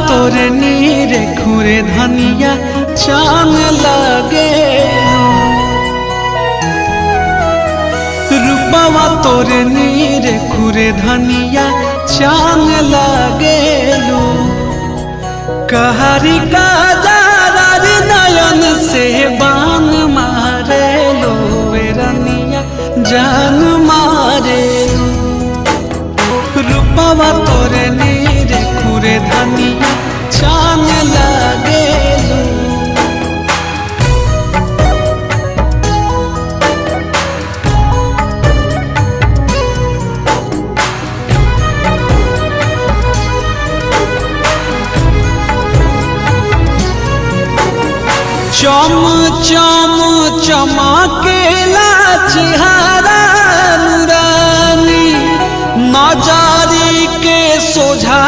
तोरे नीरे खुरे धनिया चांद लागे रूपवा तोरे नीरे खुरे धनिया चांद लागेलू कहारी का जारी नयन से बान मारे लो रनिया जान मारे रूपवा तोरे नीरे खुरे धनिया चांद लागेलू चम चम चमकेला चेहरा नूरानी नजारी के सोझा